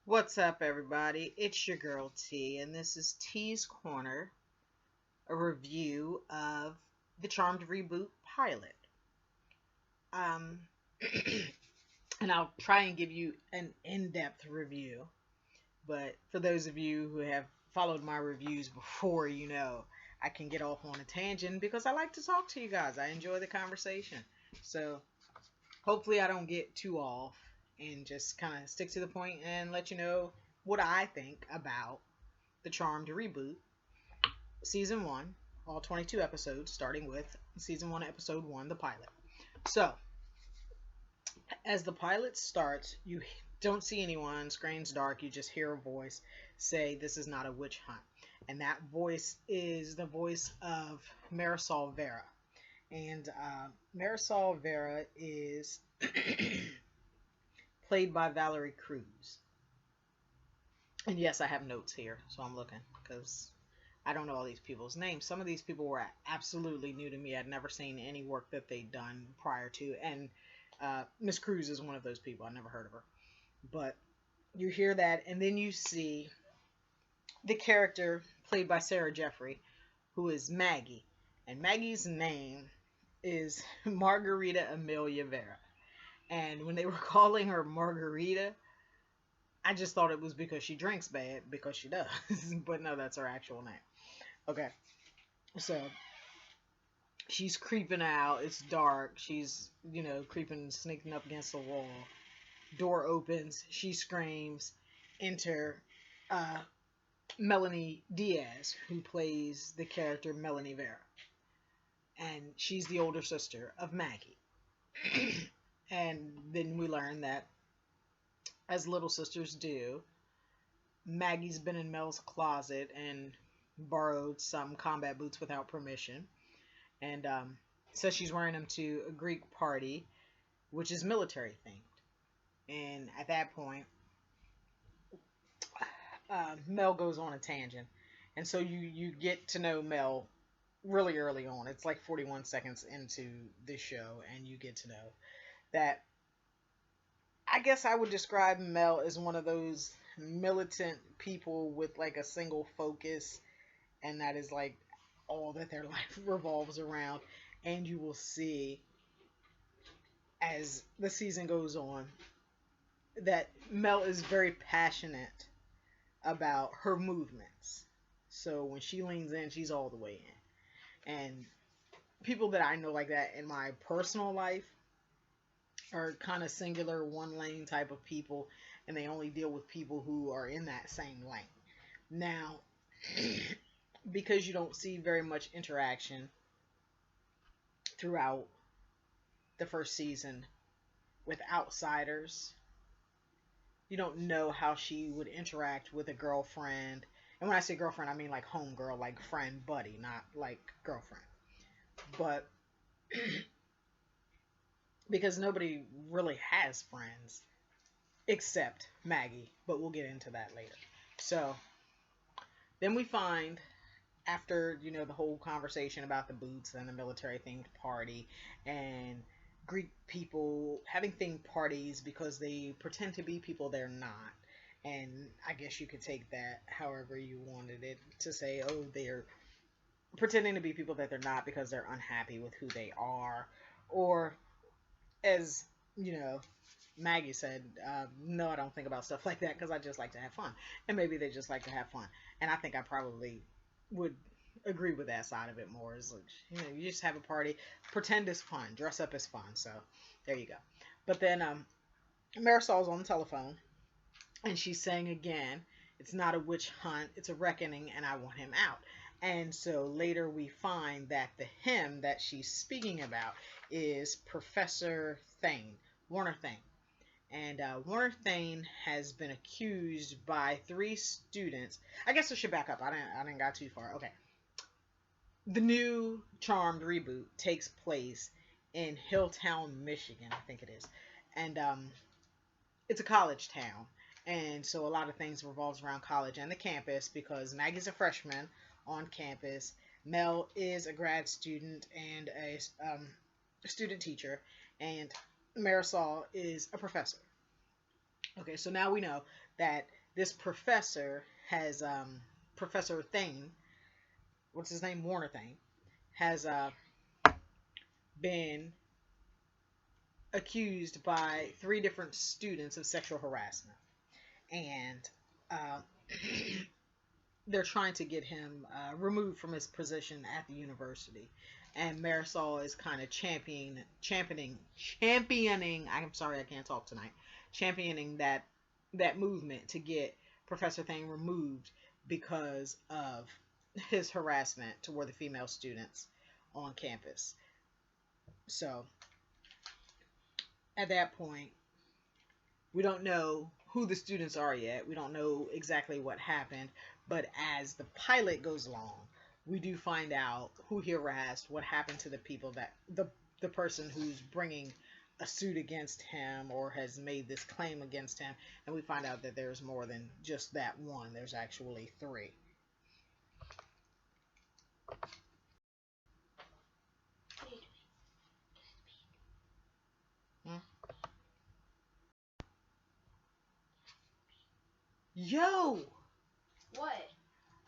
What's up, everybody? It's your girl T, and this is T's Corner, a review of the Charmed Reboot pilot. Um, and I'll try and give you an in-depth review. But for those of you who have followed my reviews before, I can get off on a tangent because I like to talk to you guys. I enjoy the conversation. So hopefully, I don't get too off and just kind of stick to the point and let you know what I think about the Charmed Reboot, Season 1, all 22 episodes, starting with Season 1, Episode 1, the pilot. So, as the pilot starts, you don't see anyone, screen's dark, you just hear a voice say, "This is not a witch hunt." And that voice is the voice of Marisol Vera. And Marisol Vera is played by Valerie Cruz. And yes, I have notes here, so I'm looking because I don't know all these people's names. Some of these people were absolutely new to me. I'd never seen any work that they'd done prior to. And Miss Cruz is one of those people. I never heard of her. But you hear that, and then you see the character played by Sarah Jeffrey, who is Maggie. And Maggie's name is Margarita Amelia Vera. And when they were calling her Margarita, I just thought it was because she drinks bad, because she does. But no, that's her actual name. Okay. So she's creeping out. It's dark. She's, creeping, sneaking up against the wall. Door opens. She screams. Enter Melonie Diaz, who plays the character Melanie Vera. And she's the older sister of Maggie. And then we learn that, as little sisters do, Maggie's been in Mel's closet and borrowed some combat boots without permission. And says she's wearing them to a Greek party, which is military themed. And at that point, Mel goes on a tangent. And so you get to know Mel really early on. It's like 41 seconds into this show, and you get to know that I guess I would describe Mel as one of those militant people with like a single focus, and that is like all that their life revolves around. And you will see as the season goes on that Mel is very passionate about her movements. So when she leans in, she's all the way in. And people that I know like that in my personal life are kind of singular, one lane type of people, and they only deal with people who are in that same lane. Now, because you don't see very much interaction throughout the first season with outsiders, you don't know how she would interact with a girlfriend. And when I say girlfriend, I mean like homegirl, like friend, buddy, not like girlfriend. But because nobody really has friends except Maggie, but we'll get into that later. So then we find, after the whole conversation about the boots and the military themed party and Greek people having themed parties because they pretend to be people they're not, and I guess you could take that however you wanted it to say, oh, they're pretending to be people that they're not because they're unhappy with who they are, or as Maggie said, no, I don't think about stuff like that because I just like to have fun. And maybe they just like to have fun. And I think I probably would agree with that side of it more. Is like, you just have a party, pretend it's fun, dress up as fun. So there you go. But then Marisol's on the telephone, and she's saying again, it's not a witch hunt, it's a reckoning, and I want him out. And so later we find that the him that she's speaking about is Professor Thane, Warner Thane. And Warner Thane has been accused by 3 students. I guess I should back up. I didn't got too far. Okay. The new Charmed reboot takes place in Hilltown, Michigan, I think it is. And it's a college town. And so a lot of things revolves around college and the campus because Maggie's a freshman on campus. Mel is a grad student and a student teacher, and Marisol is a professor. Okay, so now we know that this professor has Professor Thane, what's his name, Warner Thane, has been accused by 3 different students of sexual harassment, and uh, they're trying to get him removed from his position at the university. And Marisol is kind of championing. I'm sorry, I can't talk tonight. Championing that movement to get Professor Thane removed because of his harassment toward the female students on campus. So at that point, we don't know who the students are yet. We don't know exactly what happened. But as the pilot goes along, we do find out who he harassed, what happened to the people that the person who's bringing a suit against him or has made this claim against him, and we find out that there's more than just that one. There's actually 3. Hmm? Yo! What?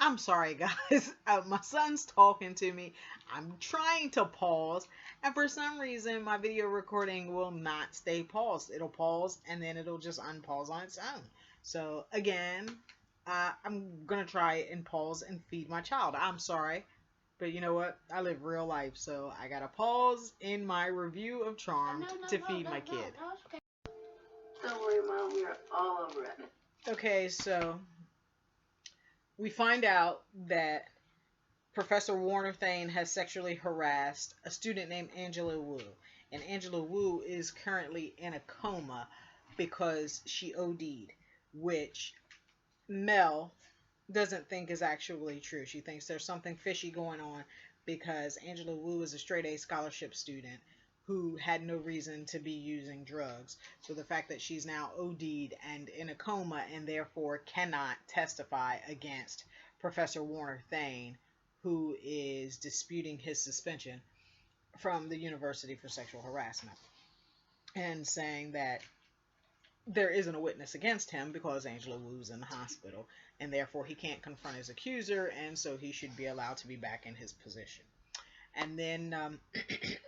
I'm sorry, guys. My son's talking to me. I'm trying to pause, and for some reason, my video recording will not stay paused. It'll pause, and then it'll just unpause on its own. So, again, I'm going to try and pause and feed my child. I'm sorry, but you know what? I live real life, so I got to pause in my review of Charmed to feed my kid. No, it's okay. Don't worry, Mom. We're all over it. Okay, so we find out that Professor Warner Thane has sexually harassed a student named Angela Wu. And Angela Wu is currently in a coma because she OD'd, which Mel doesn't think is actually true. She thinks there's something fishy going on because Angela Wu is a straight A scholarship student who had no reason to be using drugs. So the fact that she's now OD'd and in a coma and therefore cannot testify against Professor Warner Thane, who is disputing his suspension from the university for sexual harassment, and saying that there isn't a witness against him because Angela Wu's in the hospital, and therefore he can't confront his accuser, and so he should be allowed to be back in his position. And then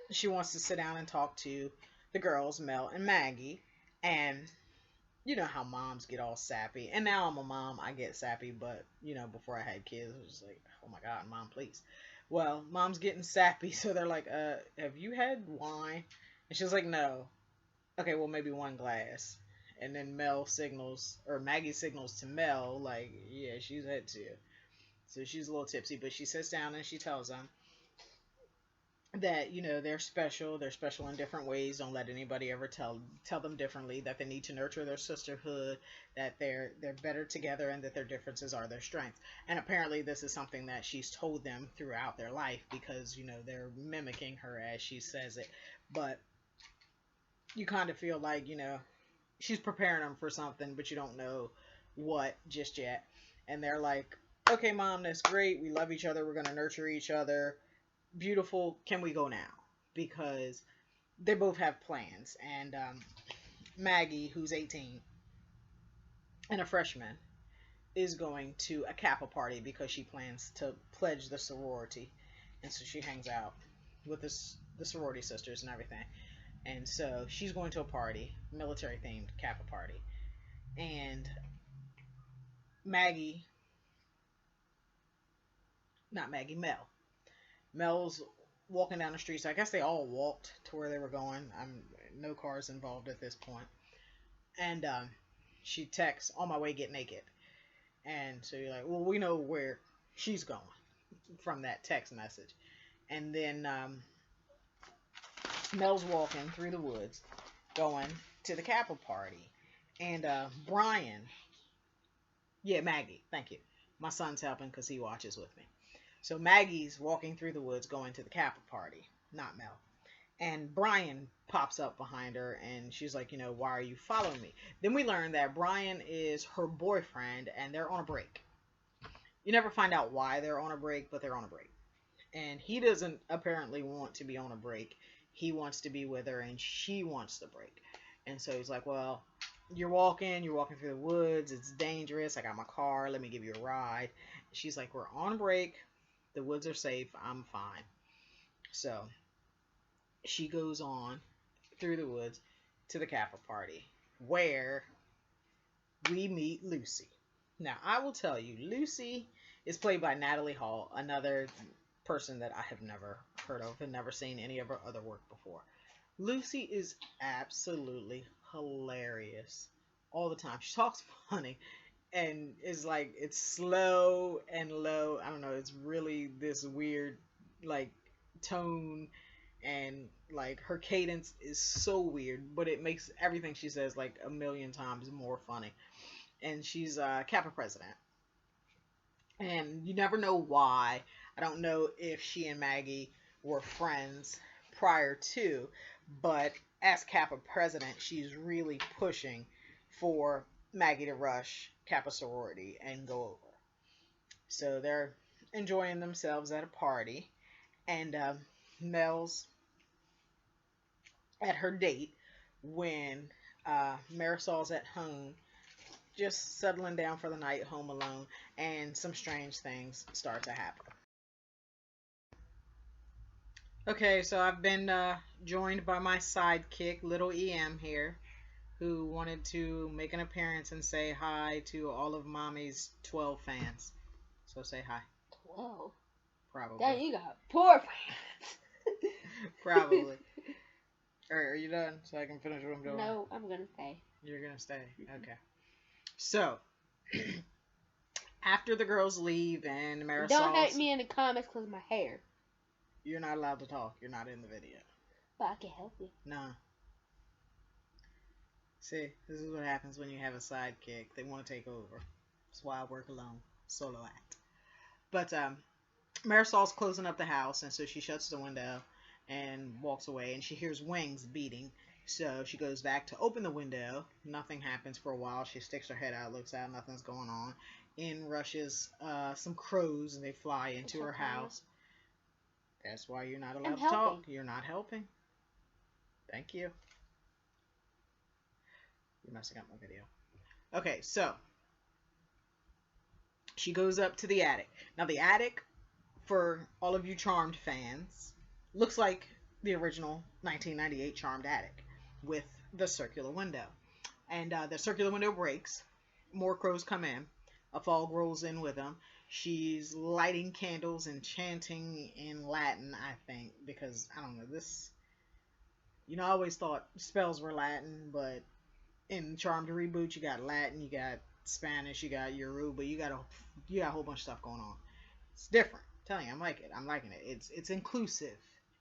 she wants to sit down and talk to the girls, Mel and Maggie, and you know how moms get all sappy. And now I'm a mom, I get sappy, but you know, before I had kids, it was like, oh my God, Mom, please. Well, Mom's getting sappy, so they're like, have you had wine? And she's like, no. Okay, well, maybe one glass. And then Maggie signals to Mel, like, yeah, she's had 2. So she's a little tipsy, but she sits down and she tells them that, you know, they're special in different ways. Don't let anybody ever tell them differently, that they need to nurture their sisterhood, that they're better together, and that their differences are their strengths. And apparently this is something that she's told them throughout their life because, you know, they're mimicking her as she says it. But you kind of feel like, you know, she's preparing them for something, but you don't know what just yet. And they're like, okay, Mom, that's great, we love each other, we're going to nurture each other, beautiful, can we go now? Because they both have plans. And Maggie, who's 18 and a freshman, is going to a Kappa party because she plans to pledge the sorority, and so she hangs out with the sorority sisters and everything. And so she's going to a party, military themed Kappa party, and Mel's walking down the street. So I guess they all walked to where they were going. No cars involved at this point. And she texts, on my way, get naked. And so you're like, well, we know where she's going from that text message. And then Mel's walking through the woods going to the Kappa party. And Maggie, thank you. My son's helping because he watches with me. So Maggie's walking through the woods going to the Kappa party, not Mel. And Brian pops up behind her, and she's like, you know, why are you following me? Then we learn that Brian is her boyfriend, and they're on a break. You never find out why they're on a break, but they're on a break. And he doesn't apparently want to be on a break. He wants to be with her, and she wants the break. And so he's like, well, you're walking through the woods. It's dangerous. I got my car. Let me give you a ride. She's like, we're on break. The woods are safe. I'm fine. So she goes on through the woods to the Kappa party where we meet Lucy. Now, I will tell you, Lucy is played by Natalie Hall, another person that I have never heard of and never seen any of her other work before. Lucy is absolutely hilarious all the time. She talks funny and is like, it's slow and low. I don't know, it's really this weird, like, tone, and like her cadence is so weird, but it makes everything she says like a million times more funny. And she's Kappa president, and you never know why. I don't know if she and Maggie were friends prior to, but as Kappa president, she's really pushing for Maggie to rush Kappa sorority and go over. So they're enjoying themselves at a party, and Mel's at her date when Marisol's at home, just settling down for the night, home alone, and some strange things start to happen. Okay, so I've been joined by my sidekick, Little EM here, who wanted to make an appearance and say hi to all of Mommy's 12 fans. So say hi. 12? Probably. Dang, you got poor fans. Probably. Alright, are you done? So I can finish what I'm doing? No, I'm gonna stay. You're gonna stay? Okay. So, after the girls leave and Marisol's... Don't hate me in the comments because of my hair. You're not allowed to talk. You're not in the video. But I can help you. Nah. See, this is what happens when you have a sidekick. They want to take over. That's why I work alone. Solo act. But Marisol's closing up the house, and so she shuts the window and walks away, and she hears wings beating. So she goes back to open the window. Nothing happens for a while. She sticks her head out, looks out, nothing's going on. In rushes some crows, and they fly into her house. That's why you're not allowed to talk. You're not helping. Thank you. You're messing up my video. Okay, so she goes up to the attic. Now, the attic, for all of you Charmed fans, looks like the original 1998 Charmed attic with the circular window. And the circular window breaks. More crows come in. A fog rolls in with them. She's lighting candles and chanting in Latin, I think, because, I don't know, this... You know, I always thought spells were Latin, but in Charmed Reboot, you got Latin, you got Spanish, you got Yoruba, you got a whole bunch of stuff going on. It's different. I'm telling you, I'm liking it. It's inclusive.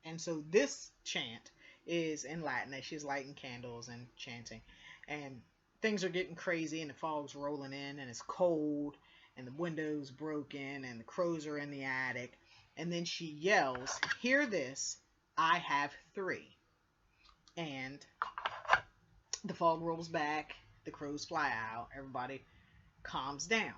And so this chant is in Latin as she's lighting candles and chanting. And things are getting crazy, and the fog's rolling in, and it's cold, and the window's broken, and the crows are in the attic. And then she yells, "Hear this, I have 3." And the fog rolls back, the crows fly out, everybody calms down.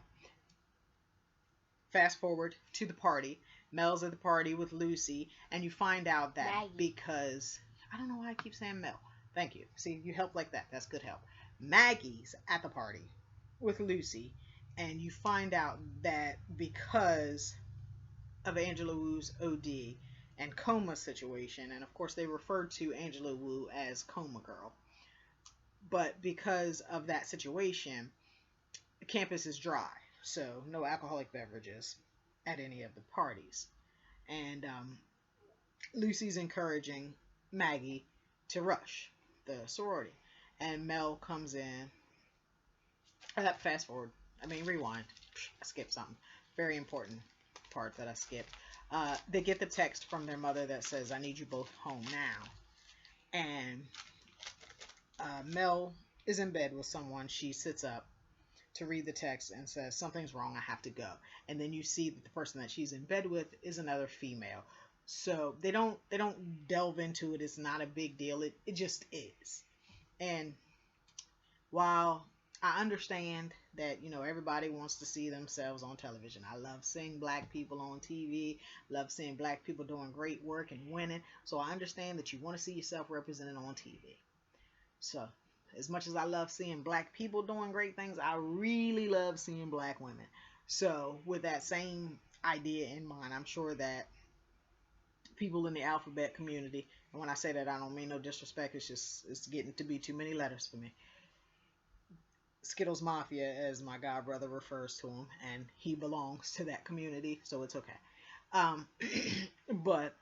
Fast forward to the party. Mel's at the party with Lucy, and you find out that Maggie. because... I don't know why I keep saying Mel. Thank you. See, you help like that. That's good help. Maggie's at the party with Lucy, and you find out that because of Angela Wu's OD and coma situation, and of course they referred to Angela Wu as Coma Girl, but because of that situation, the campus is dry, so no alcoholic beverages at any of the parties. And Lucy's encouraging Maggie to rush the sorority, and Mel comes in. Rewind. I skipped something very important part that I skipped. They get the text from their mother that says, "I need you both home now." And Mel is in bed with someone. She sits up to read the text and says, "Something's wrong, I have to go." And then you see that the person that she's in bed with is another female. So they don't delve into it. It's not a big deal. It just is. And while I understand that, you know, everybody wants to see themselves on television. I love seeing black people on TV. Love seeing black people doing great work and winning. So I understand that you want to see yourself represented on TV. So As much as I love seeing black people doing great things, I really love seeing black women. So, with that same idea in mind, I'm sure that people in the alphabet community, and when I say that, I don't mean no disrespect, it's getting to be too many letters for me. Skittles Mafia, as my god brother refers to him, and he belongs to that community, so it's okay. But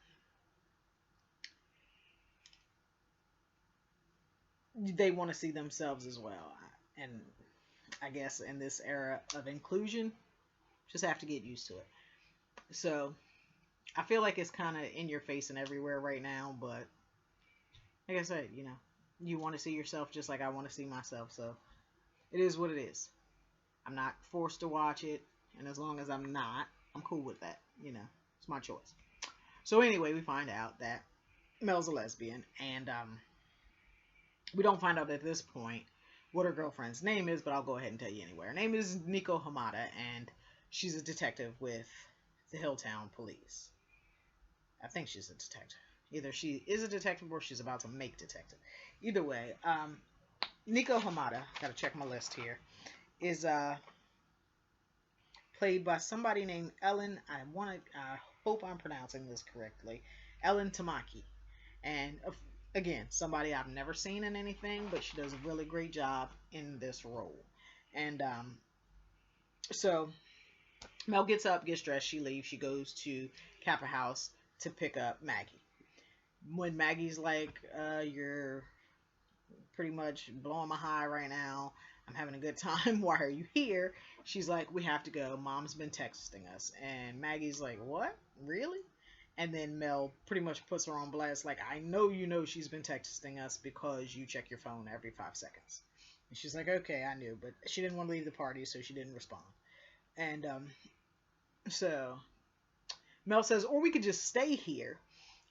they want to see themselves as well. And I guess in this era of inclusion, just have to get used to it. So I feel like it's kind of in your face and everywhere right now, but like I said, you want to see yourself just like I want to see myself. So it is what it is. I'm not forced to watch it, and as long as I'm not, I'm cool with that. It's my choice. So anyway, we find out that Mel's a lesbian, and we don't find out at this point what her girlfriend's name is, but I'll go ahead and tell you anyway. Her name is Nico Hamada, and she's a detective with the Hilltown Police. I think she's a detective. Either she is a detective or she's about to make detective. Either way, Nico Hamada, gotta check my list here, is played by somebody named Ellen. I hope I'm pronouncing this correctly. Ellen Tamaki. And again, somebody I've never seen in anything, but she does a really great job in this role. And so Mel gets up, gets dressed, she leaves, she goes to Kappa House to pick up Maggie. When Maggie's like, you're pretty much blowing my high right now, I'm having a good time, why are you here? She's like, we have to go, Mom's been texting us. And Maggie's like, what? Really? And then Mel pretty much puts her on blast, like, I know she's been texting us because you check your phone every 5 seconds. And she's like, okay, I knew, but she didn't want to leave the party, so she didn't respond. And so Mel says, or we could just stay here,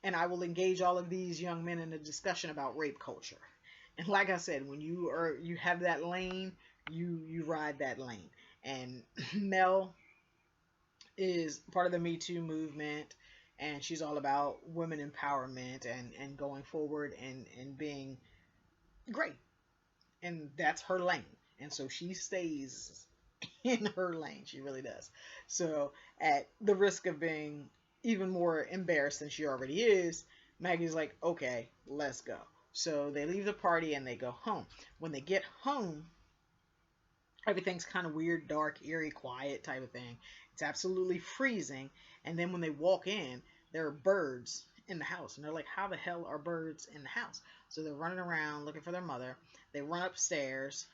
and I will engage all of these young men in a discussion about rape culture. And like I said, when you have that lane, you ride that lane. And Mel is part of the Me Too movement, and she's all about women empowerment and going forward and being great. And that's her lane. And so she stays in her lane. She really does. So at the risk of being even more embarrassed than she already is, Maggie's like, okay, let's go. So they leave the party and they go home. When they get home, everything's kind of weird, dark, eerie, quiet type of thing. It's absolutely freezing. And then when they walk in, there are birds in the house. And they're like, how the hell are birds in the house? So they're running around looking for their mother. They run downstairs.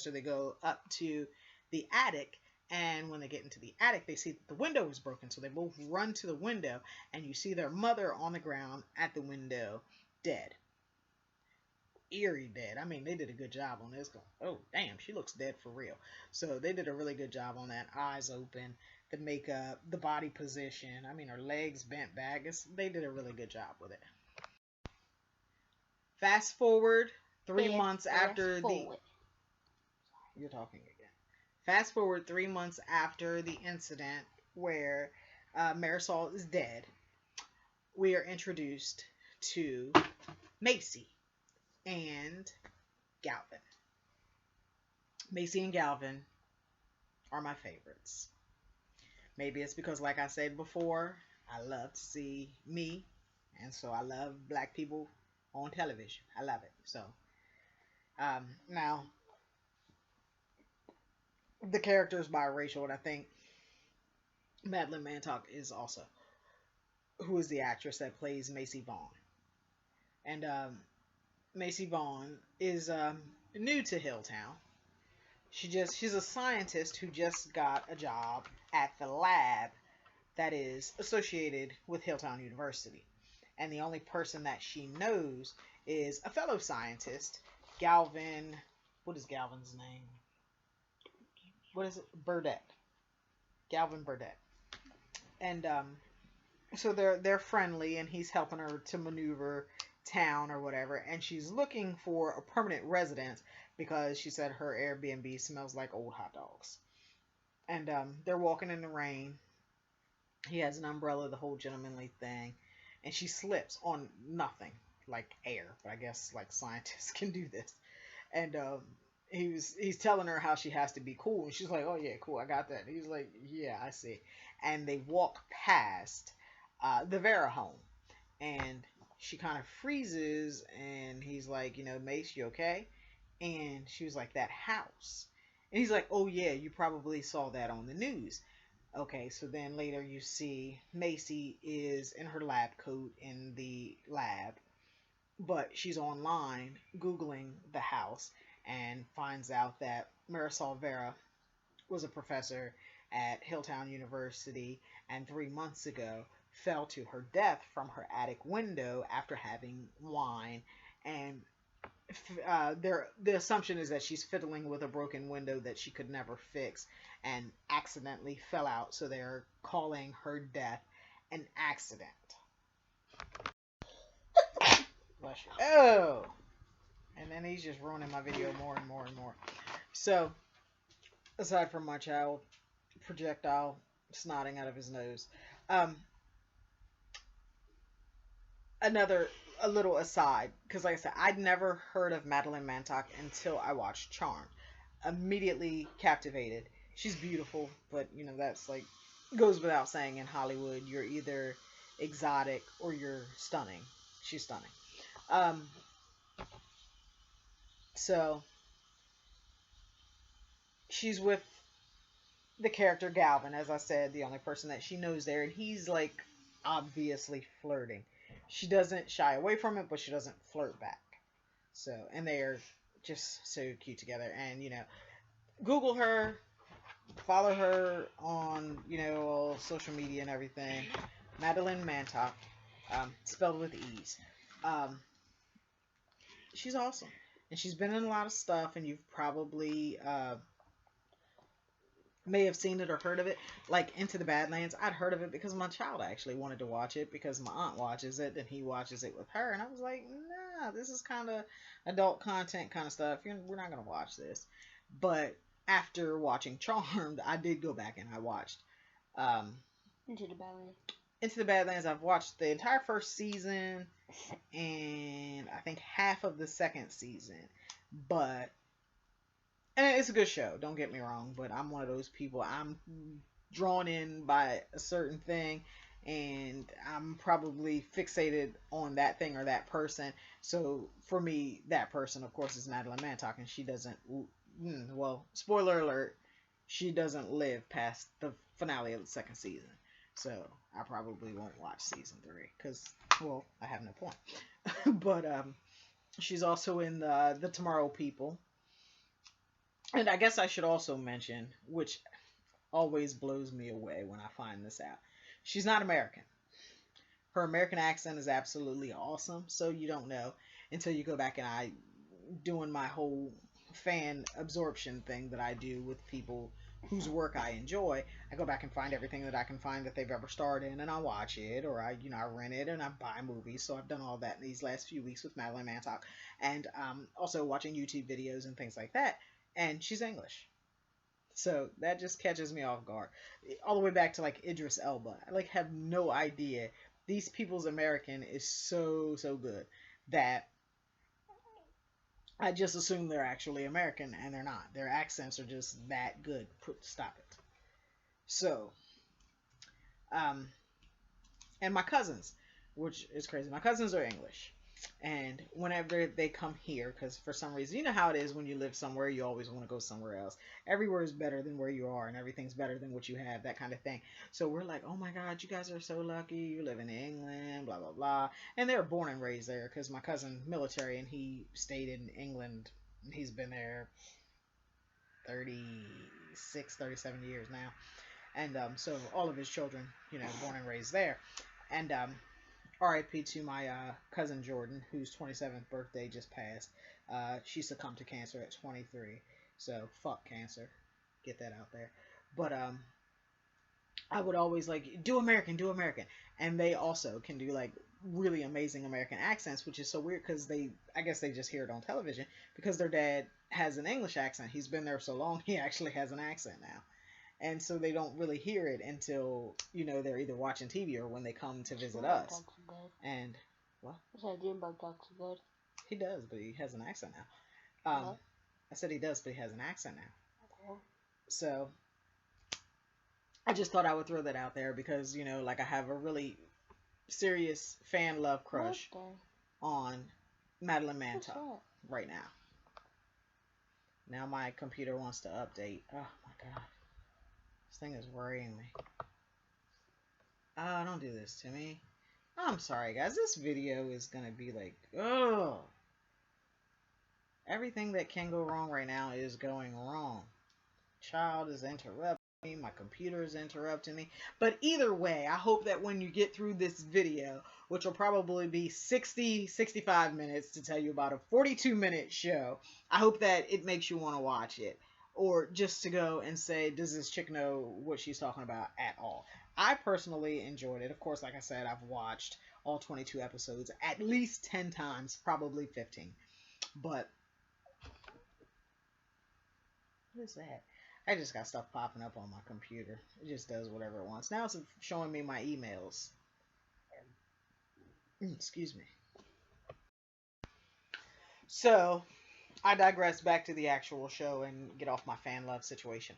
So they go up to the attic. And when they get into the attic, they see that the window is broken. So they both run to the window. And you see their mother on the ground at the window, dead. Eerie dead. I mean, they did a good job on this. Oh, damn, she looks dead for real. So they did a really good job on that. Eyes open, the makeup, the body position. I mean, her legs bent back. They did a really good job with it. Fast forward 3 months after the... You're talking again. Fast forward 3 months after the incident where Marisol is dead, we are introduced to Macy and Galvin. Macy and Galvin are my favorites. Maybe it's because, like I said before, I love to see me, and so I love black people on television. I love it. So, now, the character is biracial, and I think Madeleine Mantock is also, who is the actress that plays Macy Vaughn. And Macy Vaughn is new to Hilltown. She's a scientist who just got a job at the lab that is associated with Hilltown University. And the only person that she knows is a fellow scientist, Galvin. What is Galvin's name? What is it? Burdett. Galvin Burdett. And so they're friendly, and he's helping her to maneuver town or whatever, and she's looking for a permanent residence because she said her Airbnb smells like old hot dogs. And they're walking in the rain. He has an umbrella, the whole gentlemanly thing, and she slips on nothing like air, but I guess like scientists can do this. And he's telling her how she has to be cool, and she's like, "Oh yeah, cool, I got that." And he's like, "Yeah, I see." And they walk past the Vera home, and she kind of freezes, and he's like, "Mace, you okay?" And she was like, "That house." And he's like, "Oh yeah, you probably saw that on the news." Okay, so then later you see Macy is in her lab coat in the lab, but she's online Googling the house and finds out that Marisol Vera was a professor at Hilltown University and 3 months ago fell to her death from her attic window after having wine. And the assumption is that she's fiddling with a broken window that she could never fix and accidentally fell out. So they're calling her death an accident. Bless you. Oh! And then he's just ruining my video more and more and more. So, aside from my child projectile snotting out of his nose, um, a little aside, because like I said, I'd never heard of Madeleine Mantock until I watched Charmed. Immediately captivated. She's beautiful, but that's like goes without saying in Hollywood. You're either exotic or you're stunning. She's stunning. Um, so she's with the character Galvin, as I said, the only person that she knows there, and he's like obviously flirting. She doesn't shy away from it, but she doesn't flirt back. So, and they're just so cute together. And Google her, follow her on all social media and everything. Madeleine Mantock, spelled with E's. Um, she's awesome, and she's been in a lot of stuff, and you've probably may have seen it or heard of it, like Into the Badlands. I'd heard of it because my child actually wanted to watch it because my aunt watches it and he watches it with her, and I was like, nah, this is kind of adult content kind of stuff. We're not gonna watch this. But after watching Charmed, I did go back and I watched um, Into the Badlands. Into the Badlands. I've watched the entire first season and I think half of the second season, but and it's a good show, don't get me wrong, but I'm one of those people, I'm drawn in by a certain thing, and I'm probably fixated on that thing or that person. So for me, that person, of course, is Madeleine Mantock, and she doesn't, well, spoiler alert, she doesn't live past the finale of the second season. So I probably won't watch season 3, because, well, I have no point. But she's also in the Tomorrow People. And I guess I should also mention, which always blows me away when I find this out, she's not American. Her American accent is absolutely awesome, so you don't know until you go back and I doing my whole fan absorption thing that I do with people whose work I enjoy. I go back and find everything that I can find that they've ever starred in, and I watch it, or I rent it and I buy movies. So I've done all that in these last few weeks with Madeleine Mantock, and also watching YouTube videos and things like that. And she's English, so that just catches me off guard. All the way back to like Idris Elba, I like have no idea. These people's American is so good that I just assume they're actually American, and they're not. Their accents are just that good. Stop it. So, um, and my cousins, which is crazy. My cousins are English. And whenever they come here, because for some reason, you know how it is when you live somewhere, you always want to go somewhere else. Everywhere is better than where you are, and everything's better than what you have, that kind of thing. So we're like, oh my God, you guys are so lucky. You live in England, blah, blah, blah. And they were born and raised there because my cousin, military, and he stayed in England. He's been there 36, 37 years now. And so all of his children, born and raised there. And RIP to my cousin Jordan, whose 27th birthday just passed. She succumbed to cancer at 23. So, fuck cancer. Get that out there. But I would always like, do American, do American. And they also can do like really amazing American accents, which is so weird because I guess they just hear it on television because their dad has an English accent. He's been there so long, he actually has an accent now. And so they don't really hear it until, they're either watching TV or when they come to visit us. And, what? I said Jimbo talks good. He does, but he has an accent now. Um, I said he does, but he has an accent now. Okay. So I just thought I would throw that out there because, like I have a really serious fan love crush on Madeleine Mantock right now. Now my computer wants to update. Oh my god. This thing is worrying me. Oh, don't do this to me. I'm sorry, guys. This video is going to be like, oh. Everything that can go wrong right now is going wrong. Child is interrupting me. My computer is interrupting me. But either way, I hope that when you get through this video, which will probably be 65 minutes to tell you about a 42-minute show, I hope that it makes you want to watch it. Or just to go and say, does this chick know what she's talking about at all? I personally enjoyed it. Of course, like I said, I've watched all 22 episodes at least 10 times, probably 15. But what is that? I just got stuff popping up on my computer. It just does whatever it wants. Now it's showing me my emails. Excuse me. So, I digress back to the actual show and get off my fan love situation.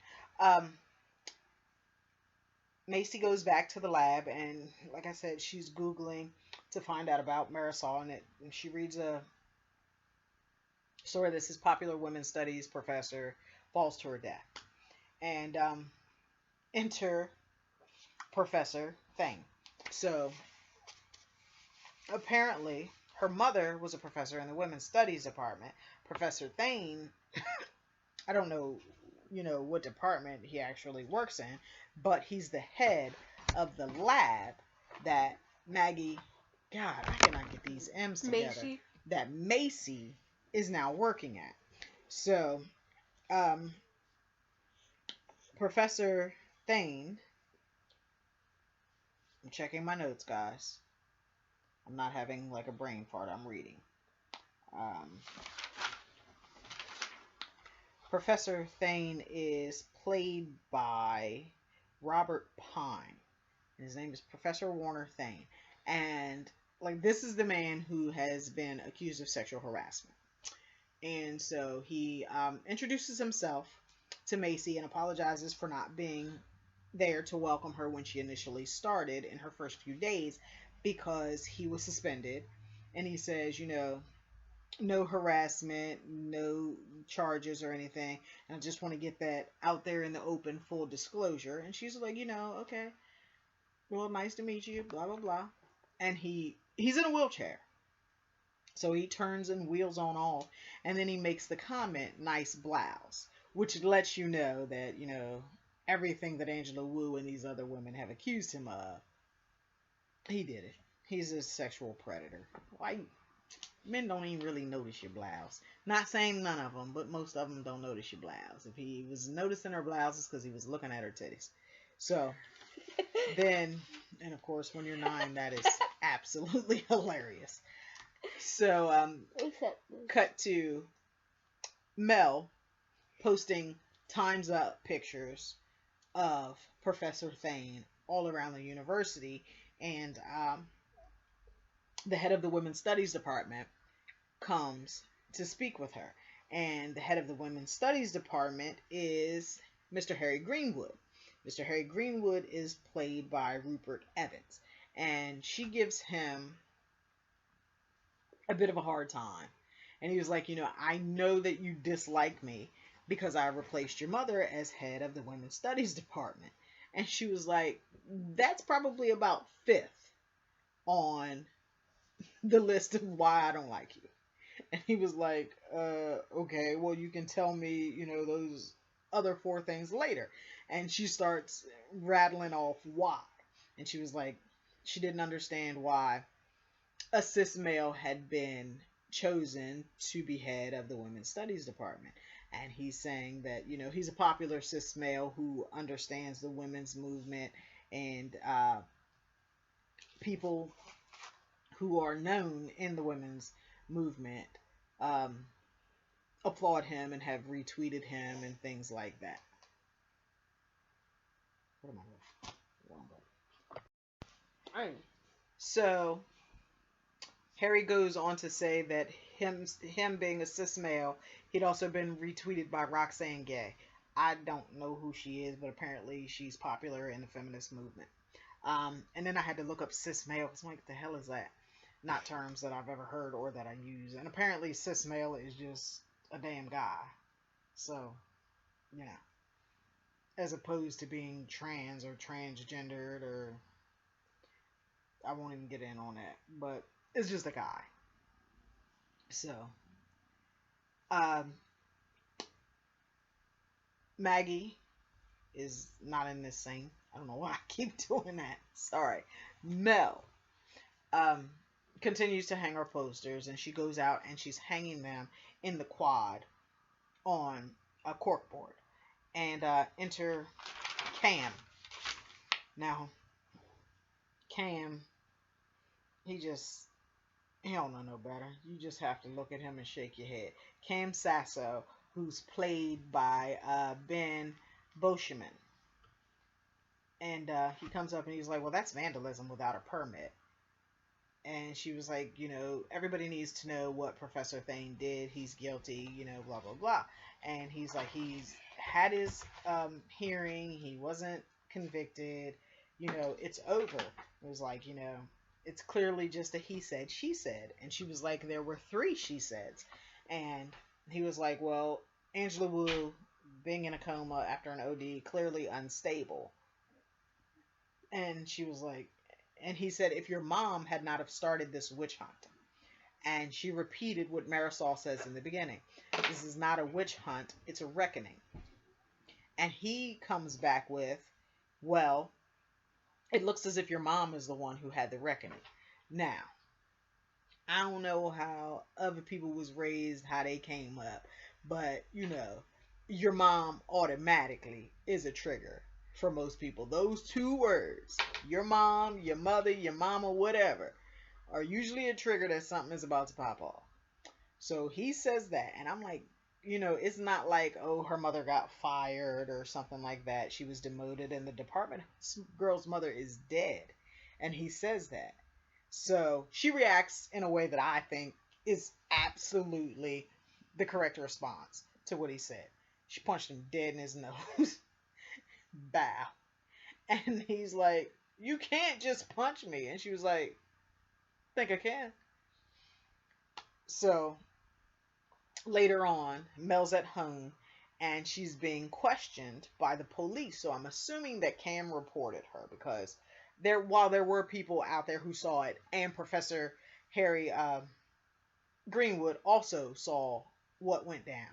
Macy goes back to the lab, and like I said, she's Googling to find out about Marisol, and she reads a story that says popular women's studies professor falls to her death. And enter Professor Thane. So, apparently, her mother was a professor in the women's studies department. Professor Thane, I don't know, what department he actually works in, but he's the head of the lab that Maggie, God, I cannot get these M's together, that Macy is now working at. So, Professor Thane, I'm checking my notes, guys. I'm not having like a brain fart, I'm reading. Professor Thane is played by Robert Pine. His name is Professor Warner Thane. And like this is the man who has been accused of sexual harassment. And so he introduces himself to Macy and apologizes for not being there to welcome her when she initially started in her first few days because he was suspended. And he says, no harassment, no charges or anything. And I just want to get that out there in the open, full disclosure. And she's like, okay, well, nice to meet you, blah, blah, blah. And he's in a wheelchair. So he turns and wheels on off. And then he makes the comment, nice blouse, which lets you know that, everything that Angela Wu and these other women have accused him of, he did it. He's a sexual predator. Why? Men don't even really notice your blouse. Not saying none of them, but most of them don't notice your blouse. If he was noticing her blouse, it's because he was looking at her titties. So, then, and of course, when you're 9, that is absolutely hilarious. So, cut to Mel posting Time's Up pictures of Professor Thane all around the university, and the head of the Women's Studies Department comes to speak with her. And the head of the Women's Studies Department is Mr. Harry Greenwood. Mr. Harry Greenwood is played by Rupert Evans. And she gives him a bit of a hard time. And he was like, I know that you dislike me because I replaced your mother as head of the Women's Studies Department. And she was like, that's probably about 5th on the list of why I don't like you. And he was like, okay, well, you can tell me, those other 4 things later. And she starts rattling off why. And she was like, she didn't understand why a cis male had been chosen to be head of the Women's Studies Department. And he's saying that, he's a popular cis male who understands the women's movement, and people who are known in the women's movement applaud him and have retweeted him and things like that. What am I doing? So Harry goes on to say that him being a cis male, he'd also been retweeted by Roxanne Gay. I don't know who she is, but apparently she's popular in the feminist movement. And then I had to look up cis male because I'm like, what the hell is that? Not terms that I've ever heard or that I use. And apparently cis male is just a damn guy. So, you know, as opposed to being trans or transgendered, or I won't even get in on that, but it's just a guy. So, um, Maggie is not in this scene. I don't know why I keep doing that. Sorry. Mel um, continues to hang her posters, and she goes out and she's hanging them in the quad on a corkboard. And enter Cam. Now, Cam, he don't know no better. You just have to look at him and shake your head. Cam Sasso, who's played by Ben Boschman. And he comes up and he's like, well, that's vandalism without a permit. And she was like, everybody needs to know what Professor Thane did. He's guilty, blah, blah, blah. And he's like, he's had his hearing. He wasn't convicted. It's over. It was like, it's clearly just a he said, she said. And she was like, there were 3 she saids. And he was like, well, Angela Wu being in a coma after an OD, clearly unstable. And she was like, and he said, if your mom had not have started this witch hunt. And she repeated what Marisol says in the beginning. This is not a witch hunt. It's a reckoning. And he comes back with, well, it looks as if your mom is the one who had the reckoning. Now, I don't know how other people was raised, how they came up. But, your mom automatically is a trigger for most people. Those 2 words, your mom, your mother, your mama, whatever, are usually a trigger that something is about to pop off. So he says that, and I'm like, it's not like, oh, her mother got fired or something like that. She was demoted and the department girl's mother is dead. And he says that. So she reacts in a way that I think is absolutely the correct response to what he said. She punched him dead in his nose. Bow. And he's like, you can't just punch me. And she was like, think I can. So later on, Mel's at home and she's being questioned by the police. So I'm assuming that Cam reported her, because while there were people out there who saw it, and Professor Harry Greenwood also saw what went down.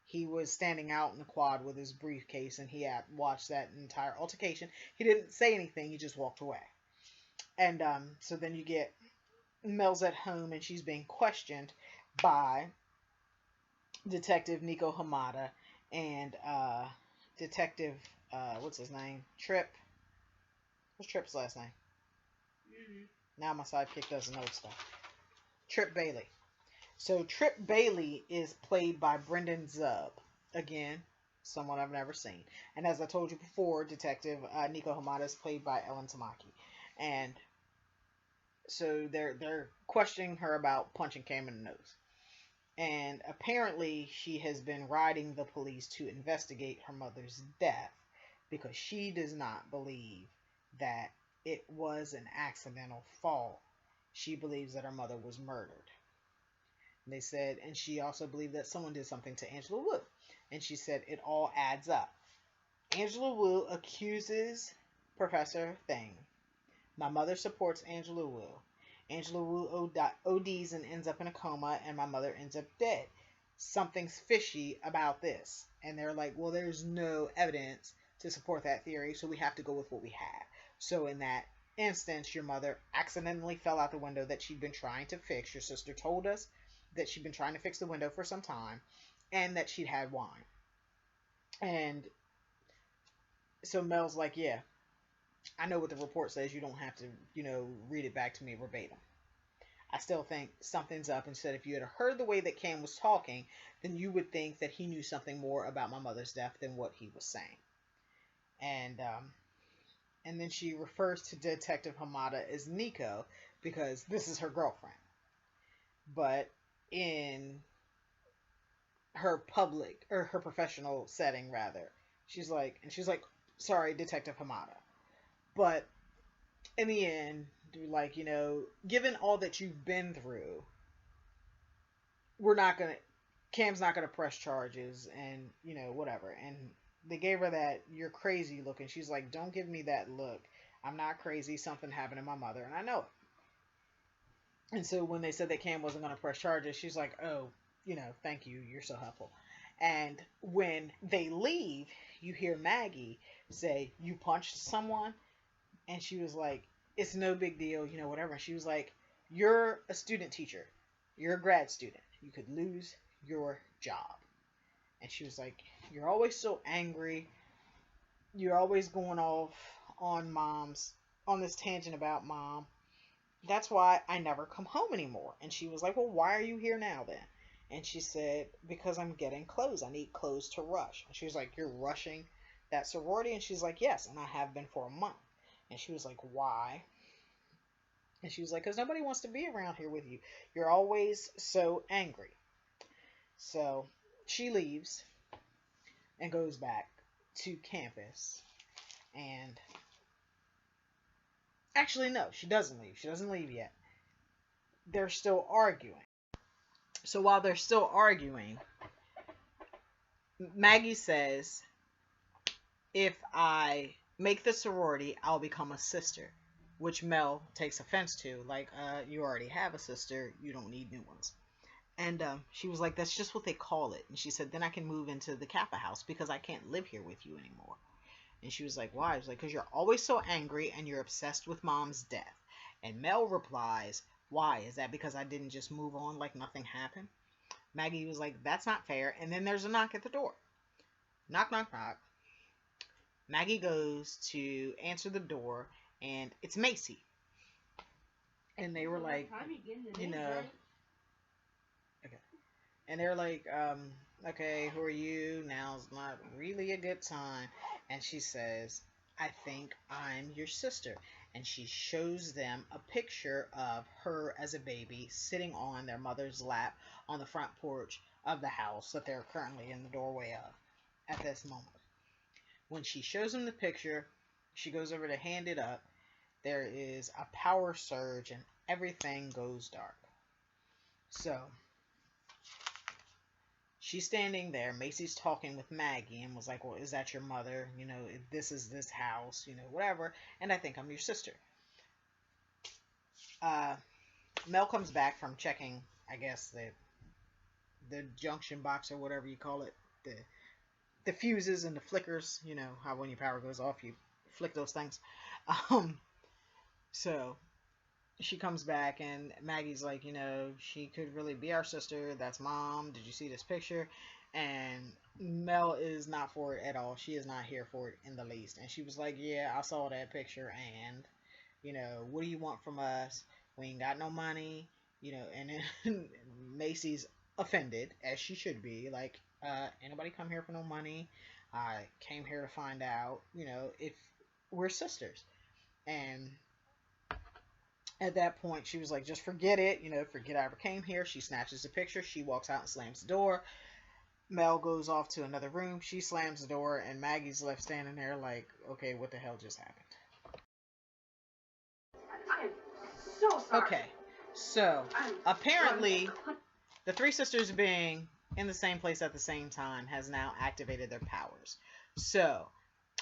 He was standing out in the quad with his briefcase, and he had watched that entire altercation. He didn't say anything. He just walked away. And so then you get Mel's at home, and she's being questioned by Detective Nico Hamada and Detective, what's his name? Trip. What's Trip's last name? Now my sidekick doesn't know stuff. Trip Bailey. So Trip Bailey is played by Brendan Zub. Again, someone I've never seen. And as I told you before, Detective Nico Hamada is played by Ellen Tamaki. And so they're questioning her about punching Cam in the nose. And apparently she has been riding the police to investigate her mother's death because she does not believe that it was an accidental fall. She believes that her mother was murdered. They said, and she also believed that someone did something to Angela Wu. And she said it all adds up. Angela Wu accuses Professor Thane. My mother supports Angela Wu. Angela Wu ODs and ends up in a coma, and my mother ends up dead. Something's fishy about this. And they're like, well, there's no evidence to support that theory, so we have to go with what we have. So in that instance, your mother accidentally fell out the window that she'd been trying to fix. Your sister told us that she'd been trying to fix the window for some time, and that she'd had wine. And so Mel's like, yeah, I know what the report says. You don't have to, read it back to me verbatim. I still think something's up. And said if you had heard the way that Cam was talking, then you would think that he knew something more about my mother's death than what he was saying. And then she refers to Detective Hamada as Nico because this is her girlfriend. But in her public or her professional setting rather. She's like, sorry, Detective Hamada. But in the end, like, given all that you've been through, we're not gonna Cam's not gonna press charges and whatever. And they gave her that "you're crazy" look, and she's like, don't give me that look. I'm not crazy. Something happened to my mother, and I know it. And so when they said that Cam wasn't gonna press charges, she's like, oh, thank you. You're so helpful. And when they leave, you hear Maggie say, "You punched someone," and she was like, "It's no big deal, whatever." And she was like, "You're a student teacher. You're a grad student. You could lose your job." And she was like, "You're always so angry. You're always going off on this tangent about mom. That's why I never come home anymore." And she was like, "Well, why are you here now then?" And she said, "Because I'm getting clothes. I need clothes to rush." And she was like, "You're rushing that sorority?" And she's like, "Yes, and I have been for a month." And she was like, "Why?" And she was like, "Because nobody wants to be around here with you. You're always so angry." So she leaves and goes back to campus. And actually, no, she doesn't leave. She doesn't leave yet. They're still arguing. So while they're still arguing, Maggie says, "If I make the sorority, I'll become a sister." Which Mel takes offense to. Like, you already have a sister. You don't need new ones. And she was like, "That's just what they call it." And she said, "Then I can move into the Kappa house because I can't live here with you anymore." And she was like, "Why?" I was like, "Because you're always so angry and you're obsessed with mom's death." And Mel replies, "Why? Is that because I didn't just move on like nothing happened?" Maggie was like, "That's not fair." And then there's a knock at the door. Knock, knock, knock. Maggie goes to answer the door, and it's Macy. And they were like, okay. And they're like, "Okay, who are you? Now's not really a good time." And she says, "I think I'm your sister." And she shows them a picture of her as a baby sitting on their mother's lap on the front porch of the house that they're currently in the doorway of at this moment. When she shows them the picture, she goes over to hand it up. There is a power surge and everything goes dark. So she's standing there. Macy's talking with Maggie and was like, "Well, is that your mother? This is this house, whatever. And I think I'm your sister." Mel comes back from checking, I guess, the junction box or whatever you call it. The fuses and the flickers. How when your power goes off, you flick those things. Um, so she comes back and Maggie's like, "She could really be our sister. That's mom. Did you see this picture?" And Mel is not for it at all. She is not here for it in the least. And she was like, "Yeah, I saw that picture and, what do you want from us? We ain't got no money." And then Macy's offended, as she should be. Like, anybody come here for no money? I came here to find out, if we're sisters. And at that point, she was like, "Just forget it. Forget I ever came here." She snatches the picture. She walks out and slams the door. Mel goes off to another room. She slams the door, and Maggie's left standing there like, "Okay, what the hell just happened?" I am so sorry. Okay, so apparently the three sisters being in the same place at the same time has now activated their powers. So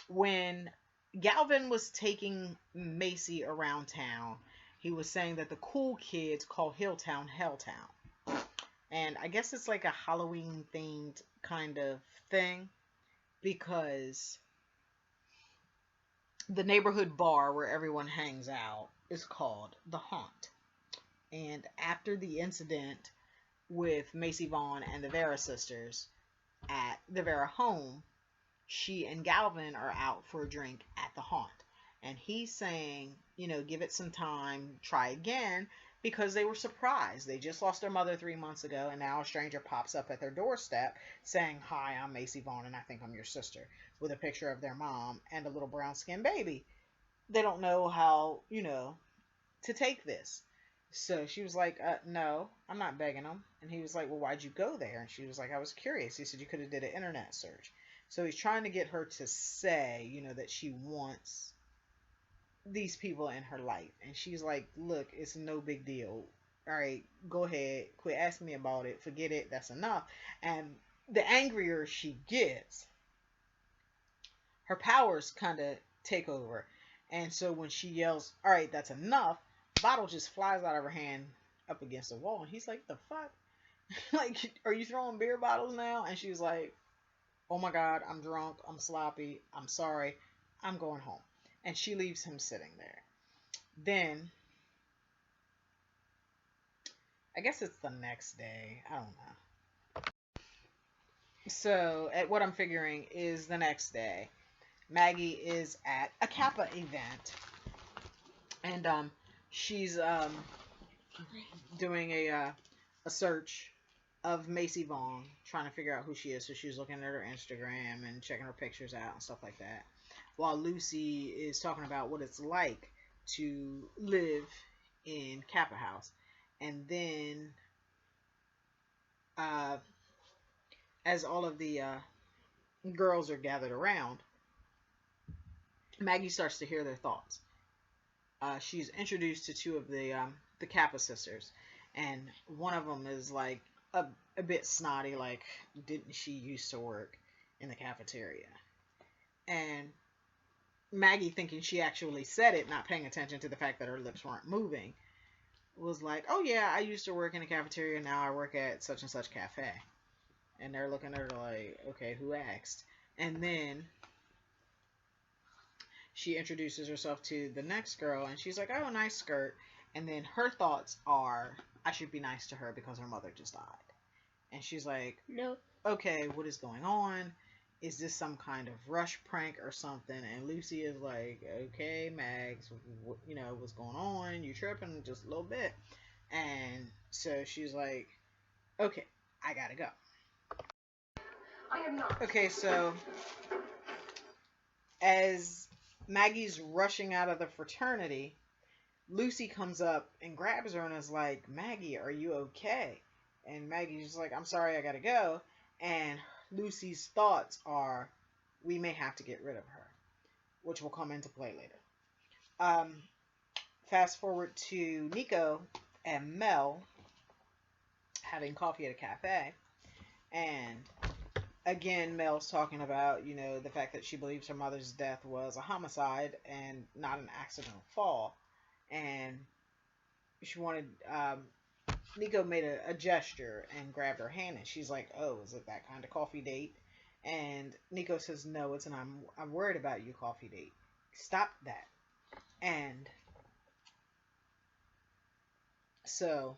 when Galvin was taking Macy around town, he was saying that the cool kids call Hilltown Helltown. And I guess it's like a Halloween themed kind of thing because the neighborhood bar where everyone hangs out is called The Haunt. And after the incident with Macy Vaughn and the Vera sisters at the Vera home, she and Galvin are out for a drink at the Haunt. And he's saying, give it some time, try again, because they were surprised. They just lost their mother 3 months ago, and now a stranger pops up at their doorstep saying, "Hi, I'm Macy Vaughn, and I think I'm your sister," with a picture of their mom and a little brown-skinned baby. They don't know how, to take this. So she was like, no, I'm not begging him. And he was like, well, why'd you go there? And she was like, I was curious. He said, you could have did an internet search. So he's trying to get her to say, that she wants these people in her life. And she's like, look, it's no big deal. All right, go ahead. Quit asking me about it. Forget it. That's enough. And the angrier she gets, her powers kind of take over. And so when she yells, all right, that's enough, bottle just flies out of her hand up against the wall. And he's like, the fuck? Like, are you throwing beer bottles now? And she's like, oh my God, I'm drunk. I'm sloppy. I'm sorry. I'm going home. And she leaves him sitting there. Then, I guess it's the next day. I don't know. So, at what I'm figuring is the next day, Maggie is at a Kappa event. And she's doing a search of Macy Vaughn, trying to figure out who she is. So she's looking at her Instagram and checking her pictures out and stuff like that. While Lucy is talking about what it's like to live in Kappa House. And then, as all of the girls are gathered around, Maggie starts to hear their thoughts. She's introduced to two of the Kappa sisters, and one of them is like a bit snotty, like, didn't she used to work in the cafeteria? And Maggie, thinking she actually said it, not paying attention to the fact that her lips weren't moving, was like, oh yeah, I used to work in a cafeteria, now I work at such and such cafe. And they're looking at her like, okay, who asked? And then she introduces herself to the next girl, and she's like, oh, nice skirt. And then her thoughts are, I should be nice to her because her mother just died. And she's like, No. okay, what is going on? Is this some kind of rush prank or something? And Lucy is like, okay, Mags, what's going on? You tripping just a little bit. And so she's like, okay, I gotta go. I am not. Okay, so as Maggie's rushing out of the fraternity, Lucy comes up and grabs her and is like, Maggie, are you okay? And Maggie's like, I'm sorry, I gotta go. And Lucy's thoughts are, we may have to get rid of her, which will come into play later. Fast forward to Nico and Mel having coffee at a cafe. And again, Mel's talking about, the fact that she believes her mother's death was a homicide and not an accidental fall. And she wanted, Nico made a gesture and grabbed her hand, and she's like, oh, is it that kind of coffee date? And Nico says, no, it's an I'm worried about you coffee date. Stop that. And so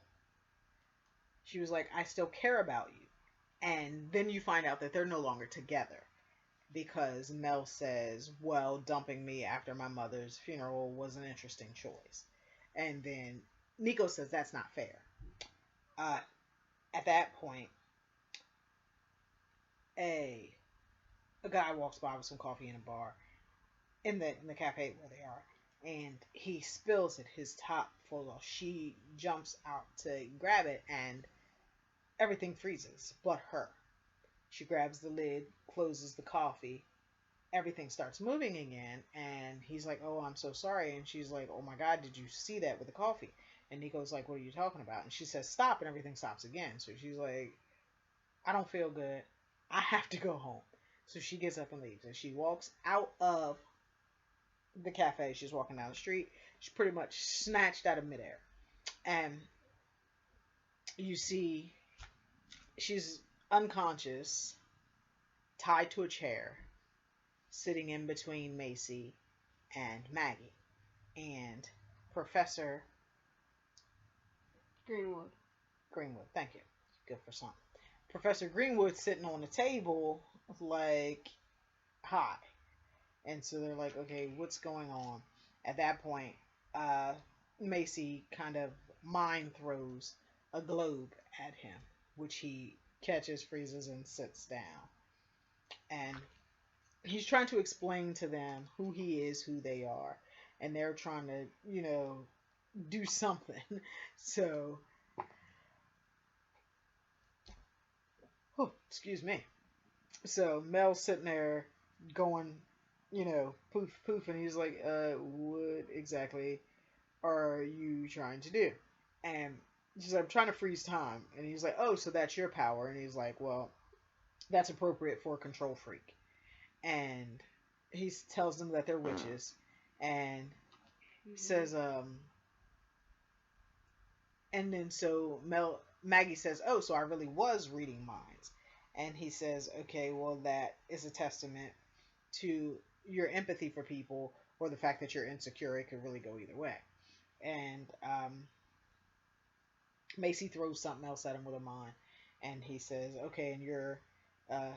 she was like, I still care about you. And then you find out that they're no longer together, because Mel says, well, dumping me after my mother's funeral was an interesting choice. And then Nico says, that's not fair. At that point, a guy walks by with some coffee in a bar, in the cafe where they are, and he spills it, his top full of. She jumps out to grab it, and everything freezes but her. She grabs the lid, closes the coffee, everything starts moving again, and he's like, oh, I'm so sorry. And she's like, oh my God, did you see that with the coffee? And Nico's like, what are you talking about? And she says, stop, and everything stops again. So she's like, I don't feel good. I have to go home. So she gets up and leaves, and she walks out of the cafe. She's walking down the street. She's pretty much snatched out of midair. And you see she's unconscious, tied to a chair, sitting in between Macy and Maggie. And Professor Greenwood, thank you. Good for something. Professor Greenwood sitting on the table, like, hi. And so they're like, okay, what's going on? At that point, Macy kind of mind throws a globe at him, which he catches, freezes, and sits down. And he's trying to explain to them who he is, who they are. And they're trying to, do something. So, oh, excuse me. So Mel's sitting there going, poof poof, and he's like, what exactly are you trying to do? And she's like, I'm trying to freeze time. And he's like, oh, so that's your power. And he's like, well, that's appropriate for a control freak. And he tells them that they're witches. And says, and then so Maggie says, oh, so I really was reading minds. And he says, okay, well, that is a testament to your empathy for people or the fact that you're insecure. It could really go either way. And Macy throws something else at him with a mind. And he says, okay, and you're uh,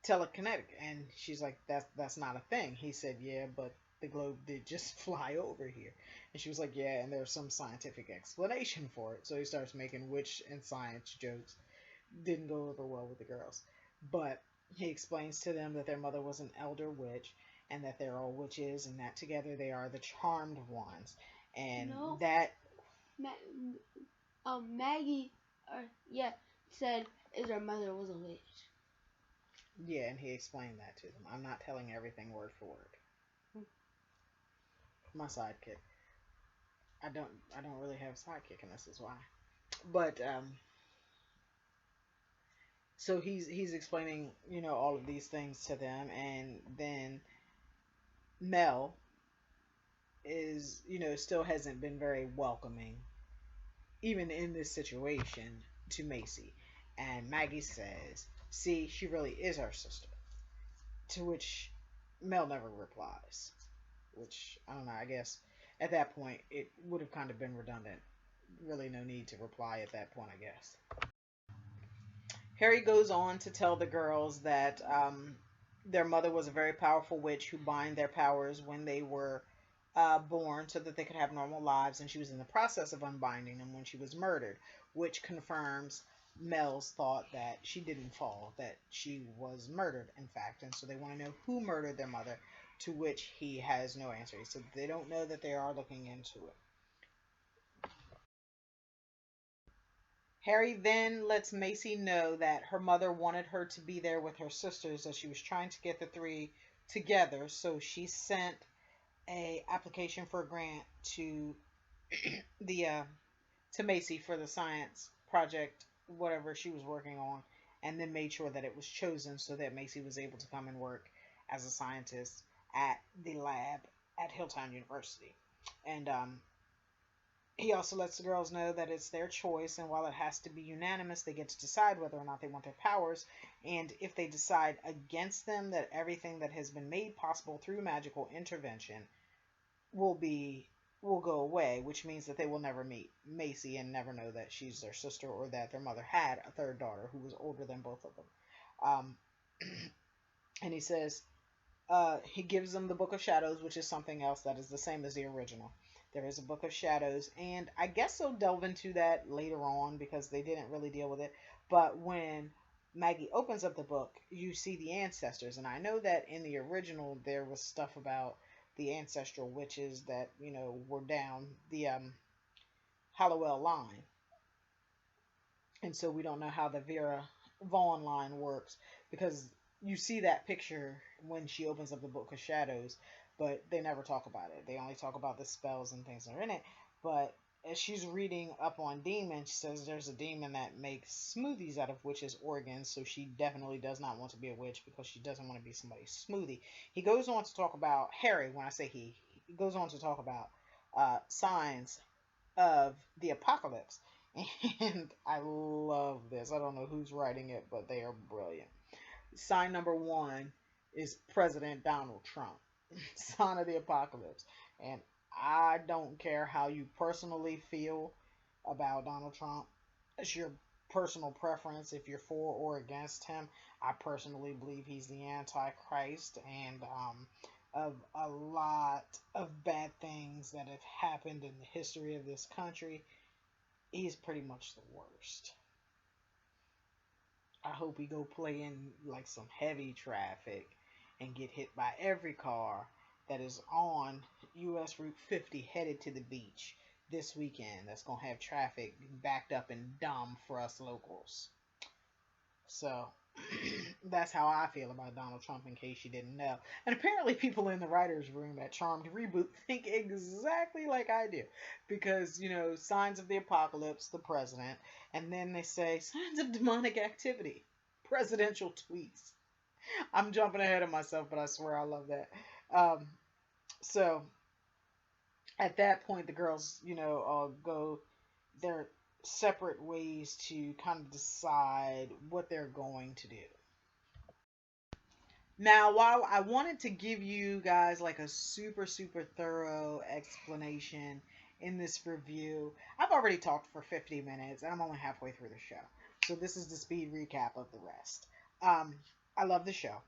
telekinetic. And she's like, that's not a thing. He said, yeah, but the globe did just fly over here. And she was like, yeah, and there's some scientific explanation for it. So he starts making witch and science jokes. Didn't go over well with the girls. But he explains to them that their mother was an elder witch and that they're all witches and that together they are the charmed ones. And No. that... Maggie, said her mother was a witch. Yeah, and he explained that to them. I'm not telling everything word for word. My sidekick. I don't really have a sidekick, and this is why. But so he's explaining, all of these things to them, and then Mel is, still hasn't been very welcoming, even in this situation, to Macy. And Maggie says, see, she really is our sister. To which Mel never replies. Which, I don't know, I guess at that point it would have kind of been redundant. Really no need to reply at that point, I guess. Harry goes on to tell the girls that their mother was a very powerful witch who bind their powers when they were born so that they could have normal lives, and she was in the process of unbinding them when she was murdered, which confirms Mel's thought that she didn't fall, that she was murdered, in fact. And so they want to know who murdered their mother, to which he has no answer. He said they don't know, that they are looking into it. Harry then lets Macy know that her mother wanted her to be there with her sisters, as she was trying to get the three together. So she sent a application for a grant to the to Macy for the science project, whatever she was working on, and then made sure that it was chosen so that Macy was able to come and work as a scientist at the lab at Hilltown University. And he also lets the girls know that it's their choice, and while it has to be unanimous, they get to decide whether or not they want their powers. And if they decide against them, that everything that has been made possible through magical intervention will go away, which means that they will never meet Macy and never know that she's their sister, or that their mother had a third daughter who was older than both of them. And he says he gives them the Book of Shadows, which is something else that is the same as the original. There is a Book of Shadows, and I guess they'll delve into that later on because they didn't really deal with it. But when Maggie opens up the book, you see the ancestors, and I know that in the original there was stuff about the ancestral witches that, were down the Hallowell line. And so we don't know how the Vera Vaughn line works, because you see that picture when she opens up the Book of Shadows, but they never talk about it. They only talk about the spells and things that are in it. But as she's reading up on demons, she says there's a demon that makes smoothies out of witches' organs, so she definitely does not want to be a witch because she doesn't want to be somebody's smoothie. He goes on to talk about, Harry, when I say he goes on to talk about signs of the apocalypse. And I love this. I don't know who's writing it, but they are brilliant. Sign number 1 is President Donald Trump. Sign of the apocalypse. And I don't care how you personally feel about Donald Trump. It's your personal preference if you're for or against him. I personally believe he's the Antichrist, and of a lot of bad things that have happened in the history of this country, he's pretty much the worst. I hope he go play in like some heavy traffic and get hit by every car that is on US Route 50 headed to the beach, this weekend that's going to have traffic backed up and dumb for us locals. So that's how I feel about Donald Trump, in case you didn't know. And apparently, people in the writers' room at Charmed Reboot think exactly like I do, because signs of the apocalypse, the president, and then they say signs of demonic activity, presidential tweets. I'm jumping ahead of myself, but I swear I love that. So at that point, the girls, go their separate ways to kind of decide what they're going to do. Now, while I wanted to give you guys like a super, super thorough explanation in this review, I've already talked for 50 minutes and I'm only halfway through the show. So this is the speed recap of the rest. I love the show.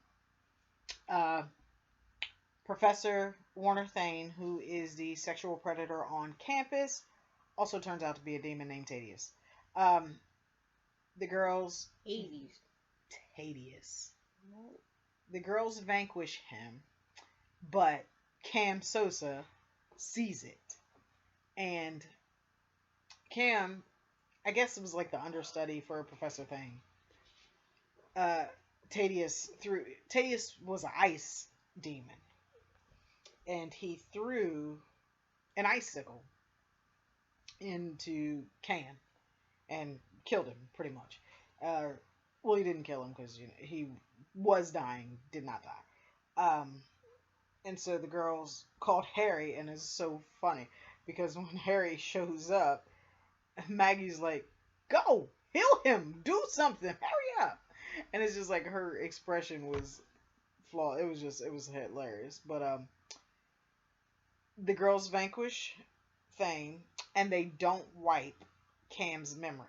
Professor Warner Thane, who is the sexual predator on campus, also turns out to be a demon named Tadius. The girls... Tadius. The girls vanquish him, but Cam Sosa sees it. And Cam, I guess it was like the understudy for Professor Thane. Tadius was an ice demon. And he threw an icicle into Cam and killed him, pretty much. Well, he didn't kill him because he was dying, did not die. And so the girls called Harry, and it's so funny because when Harry shows up, Maggie's like, "Go, heal him, do something, hurry up!" And it's just like her expression was flawed. It was hilarious. But the girls vanquish Thane, and they don't wipe Cam's memory.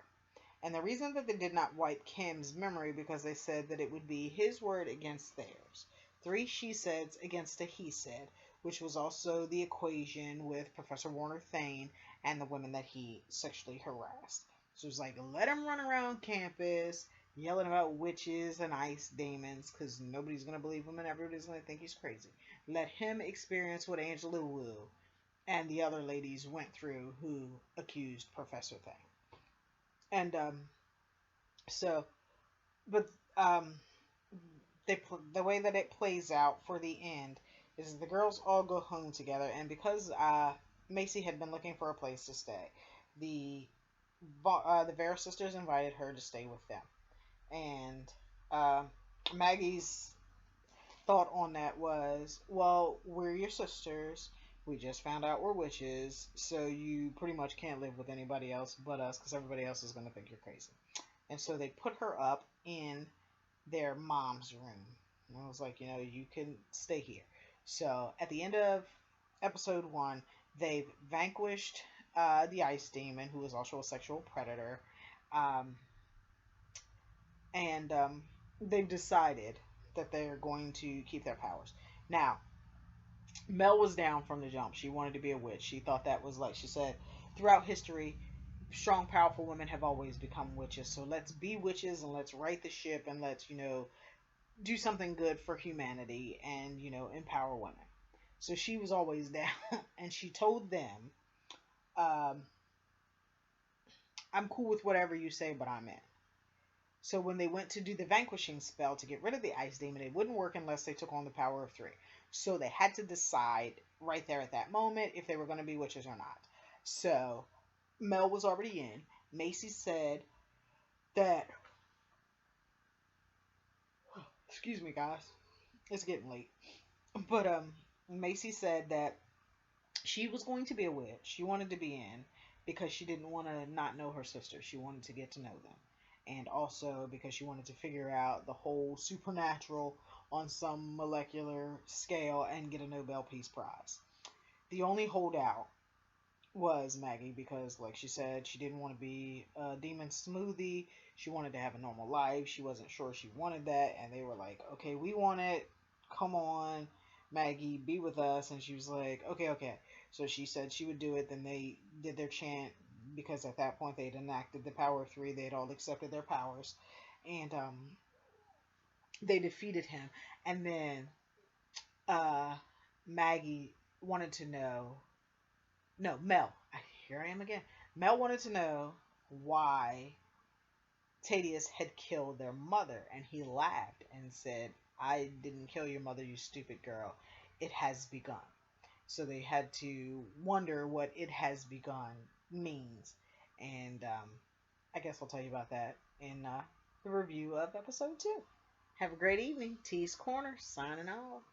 And the reason that they did not wipe Cam's memory because they said that it would be his word against theirs. 3 she saids against a he said, which was also the equation with Professor Warner Thane and the women that he sexually harassed. So it's like, let him run around campus yelling about witches and ice demons because nobody's going to believe him and everybody's going to think he's crazy. Let him experience what Angela Wu and the other ladies went through who accused Professor Thane. And the way that it plays out for the end is the girls all go home together, and because Macy had been looking for a place to stay, the Vera sisters invited her to stay with them, and Maggie's thought on that was, well, we're your sisters. We just found out we're witches, so you pretty much can't live with anybody else but us because everybody else is going to think you're crazy. And so they put her up in their mom's room. And I was like, you can stay here. So at the end of episode 1, they've vanquished the ice demon, who is also a sexual predator. And they've decided that they're going to keep their powers. Now, Mel was down from the jump. She wanted to be a witch. She thought that was she said, throughout history, strong, powerful women have always become witches. So let's be witches and let's right the ship and let's, do something good for humanity and, empower women. So she was always down. And she told them, I'm cool with whatever you say, but I'm in. So when they went to do the vanquishing spell to get rid of the ice demon, it wouldn't work unless they took on the power of 3. So they had to decide right there at that moment if they were going to be witches or not. So Mel was already in. Macy said that... Excuse me, guys. It's getting late. But Macy said that she was going to be a witch. She wanted to be in because she didn't want to not know her sisters. She wanted to get to know them. And also because she wanted to figure out the whole supernatural on some molecular scale and get a Nobel Peace Prize. The only holdout was Maggie because, like she said, she didn't want to be a demon smoothie. She wanted to have a normal life. She wasn't sure she wanted that. And they were like, okay, we want it. Come on, Maggie, be with us. And she was like, okay. So she said she would do it. Then they did their chant because at that point they had enacted the power of 3. They had all accepted their powers. And they defeated him. And then Maggie wanted to know... No, Mel. here I am again. Mel wanted to know why Tadius had killed their mother, and he laughed and said, I didn't kill your mother, you stupid girl. It has begun. So they had to wonder what it has begun means. And I guess I'll tell you about that in the review of episode 2. Have a great evening. T's Corner, signing off.